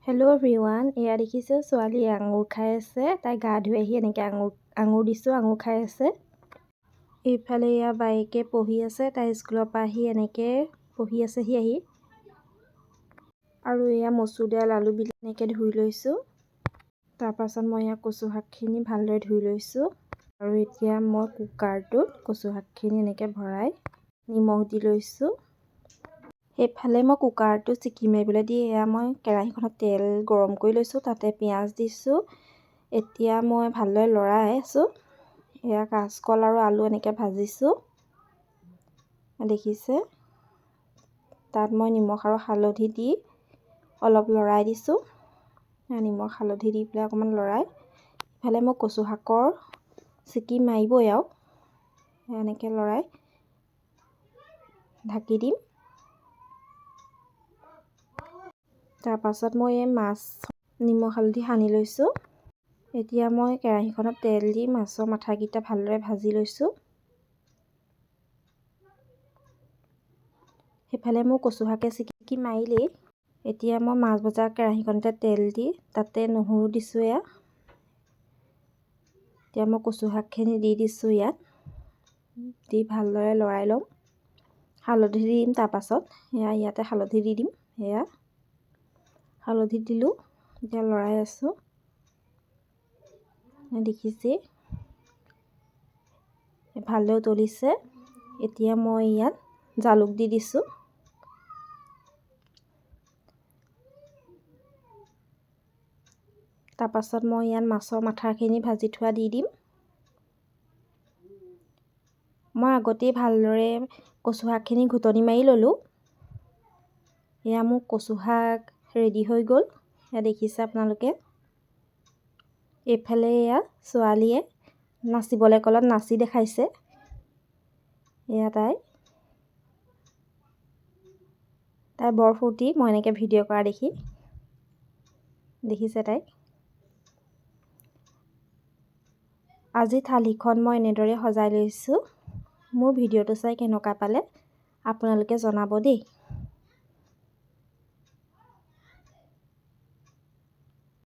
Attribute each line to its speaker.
Speaker 1: Hello' everyone, এয়া দেখিছে ছোৱালীয়ে আঙুৰ খাই আছে। তাই গা ধুই আহি এনেকৈ আঙুৰ দিছোঁ, আঙুৰ খাই আছে। এইফালে এয়া বাইকে পঢ়ি আছে। তাই স্কুলৰ পৰা আহি এনেকৈ পঢ়ি আছেহি আহি। আৰু এয়া মচুৰ দাইল আলু বিলাহী এনেকৈ ধুই লৈছোঁ। তাৰপাছত মই এয়া কচু শাকখিনি ভালদৰে ধুই লৈছোঁ। আৰু এতিয়া মই কুকাৰটোত কচু শাকখিনি এনেকৈ ভৰাই নিমখ দি লৈছোঁ। সেইফালে মই কুকাৰটো চিটি মাৰিবলৈ দি এয়া মই কেৰাহীখনত তেল গৰম কৰি লৈছোঁ। তাতে পিঁয়াজ দিছোঁ। এতিয়া মই ভালদৰে লৰাই আছোঁ। এয়া কাচকল আৰু আলু এনেকৈ ভাজিছোঁ, দেখিছে। তাত মই নিমখ আৰু হালধি দি অলপ লৰাই দিছোঁ। নিমখ হালধি দি পেলাই অকণমান লৰাই, ইফালে মই কচু শাকৰ চিটি মাৰিবই আৰু এনেকৈ লৰাই ঢাকি দিম। তাৰপাছত মই এই মাছ নিমখ হালধি সানি লৈছোঁ। এতিয়া মই কেৰাহীখনত তেল দি মাছৰ মাথাকেইটা ভালদৰে ভাজি লৈছোঁ। সেইফালে মোৰ কচু শাকে চিটি মাৰিলেই। এতিয়া মই মাছ ভজা কেৰাহীখনতে তেল দি তাতে নহৰু দিছোঁ। এতিয়া মই কচু শাকখিনি দি দিছোঁ। ইয়াত দি ভালদৰে লৰাই ল'ম। হালধি দি দিম। তাৰপাছত ইয়াতে হালধি দি দিম। এয়া হালধি দিলোঁ। এতিয়া লৰাই আছোঁ, দেখিছে ভালদৰে উতলিছে। এতিয়া মই ইয়াত জালুক দি দিছোঁ। তাৰপাছত মই ইয়াত মাছৰ মাথাখিনি ভাজি থোৱা দি দিম। মই আগতেই ভালদৰে কচু শাকখিনি ঘুটনি মাৰি ল'লোঁ। এয়া মোৰ কচু শাক ৰেডি হৈ গ'ল। এয়া দেখিছে আপোনালোকে। এইফালে এয়া ছোৱালীয়ে নাচিবলৈ ক'লত নাচি দেখাইছে। এয়া তাই বৰ ফূৰ্তি, মই এনেকৈ ভিডিঅ' কৰা দেখি। দেখিছে তাইক। আজি থালিখন মই এনেদৰে সজাই লৈছোঁ। মোৰ ভিডিঅ'টো চাই কেনেকুৱা পালে আপোনালোকে জনাব দেই।